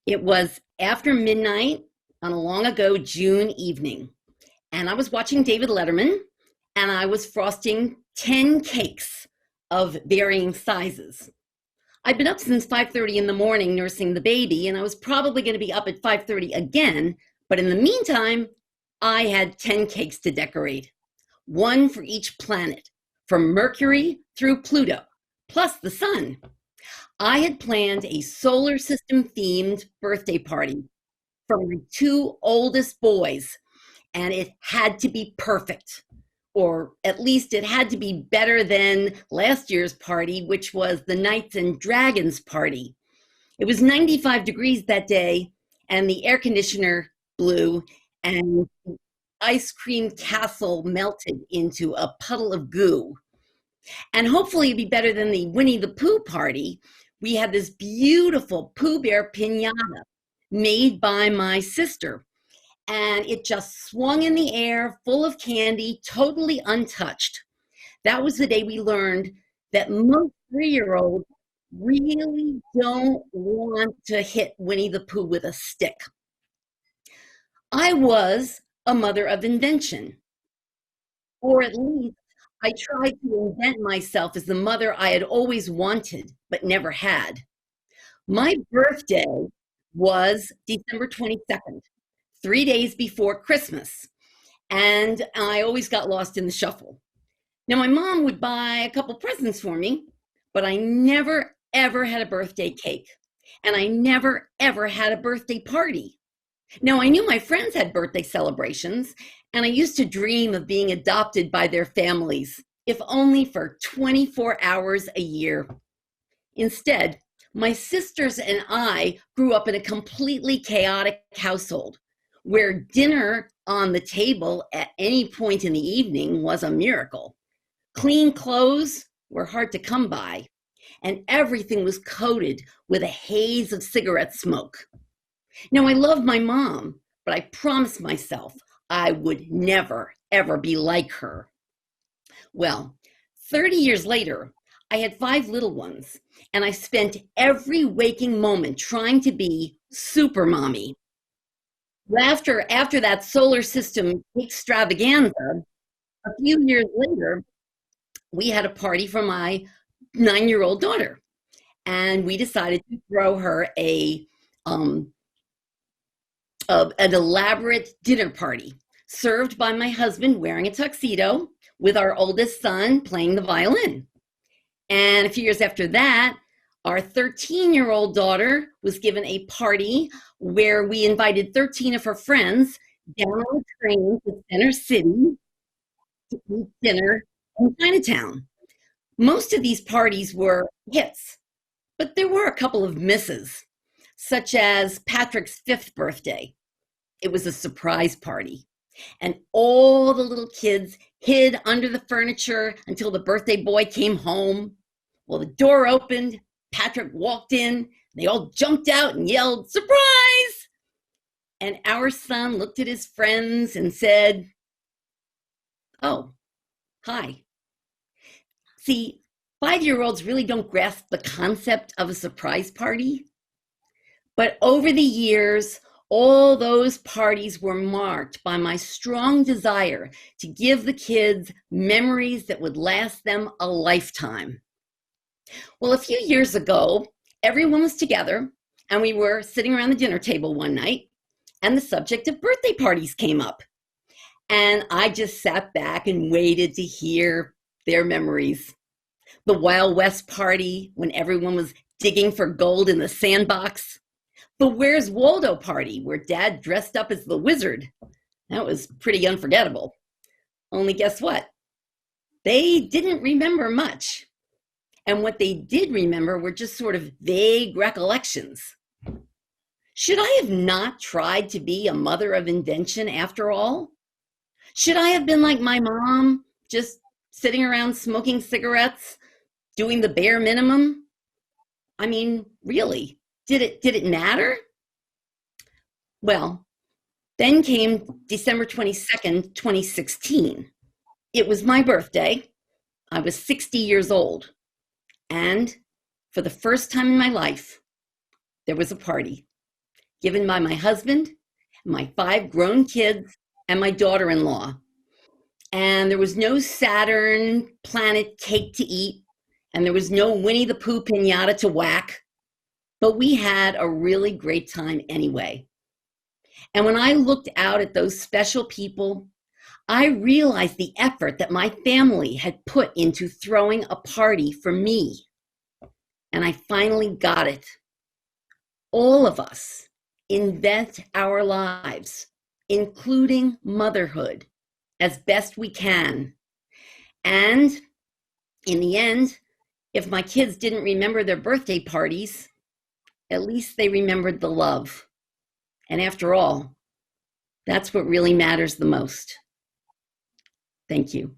It was after midnight on a long ago June evening, and I was watching David Letterman, and I was frosting 10 cakes of varying sizes. I'd been up since 5:30 in the morning nursing the baby, and I was probably going to be up at 5:30 again, but in the meantime, I had 10 cakes to decorate, one for each planet, from Mercury through Pluto, plus the sun. I had planned a solar system themed birthday party for my two oldest boys, and it had to be perfect. Or at least it had to be better than last year's party, which was the Knights and Dragons party. It was 95 degrees that day, and the air conditioner blew, and the ice cream castle melted into a puddle of goo. And hopefully it'd be better than the Winnie the Pooh party. We had this beautiful Pooh Bear piñata made by my sister, and it just swung in the air, full of candy, totally untouched. That was the day we learned that most 3-year-olds really don't want to hit Winnie the Pooh with a stick. I was a mother of invention, or at least I tried to invent myself as the mother I had always wanted, but never had. My birthday was December 22nd, 3 days before Christmas, and I always got lost in the shuffle. Now, my mom would buy a couple presents for me, but I never, ever had a birthday cake, and I never, ever had a birthday party. Now, I knew my friends had birthday celebrations, and I used to dream of being adopted by their families, if only for 24 hours a year. Instead, my sisters and I grew up in a completely chaotic household where dinner on the table at any point in the evening was a miracle. Clean clothes were hard to come by, and everything was coated with a haze of cigarette smoke. Now, I love my mom, but I promised myself I would never, ever be like her. Well, 30 years later, I had 5 little ones, and I spent every waking moment trying to be super mommy. After that solar system extravaganza, a few years later, we had a party for my 9-year-old daughter, and we decided to throw her an elaborate dinner party served by my husband wearing a tuxedo with our oldest son playing the violin. And a few years after that, our 13-year-old daughter was given a party where we invited 13 of her friends down on the train to Center City to eat dinner in Chinatown. Most of these parties were hits, but there were a couple of misses, such as Patrick's 5th birthday. It was a surprise party, and all the little kids hid under the furniture until the birthday boy came home. Well, the door opened, Patrick walked in, they all jumped out and yelled, "Surprise!" And our son looked at his friends and said, "Oh, hi." See, 5-year-olds really don't grasp the concept of a surprise party. But over the years, all those parties were marked by my strong desire to give the kids memories that would last them a lifetime. Well, a few years ago, everyone was together, and we were sitting around the dinner table one night, and the subject of birthday parties came up. And I just sat back and waited to hear their memories. The Wild West party when everyone was digging for gold in the sandbox. The Where's Waldo party where Dad dressed up as the wizard. That was pretty unforgettable. Only guess what? They didn't remember much. And what they did remember were just sort of vague recollections. Should I have not tried to be a mother of invention after all? Should I have been like my mom, just sitting around smoking cigarettes, doing the bare minimum? I mean, really, did it matter? Well, then came December 22nd, 2016. It was my birthday. I was 60 years old. And for the first time in my life, there was a party. given by my husband, my 5 grown kids, and my daughter-in-law. And there was no Saturn planet cake to eat, and there was no Winnie the Pooh pinata to whack, but we had a really great time anyway. And when I looked out at those special people, I realized the effort that my family had put into throwing a party for me. And I finally got it. All of us invent our lives, including motherhood, as best we can. And in the end, if my kids didn't remember their birthday parties, at least they remembered the love. And after all, that's what really matters the most. Thank you.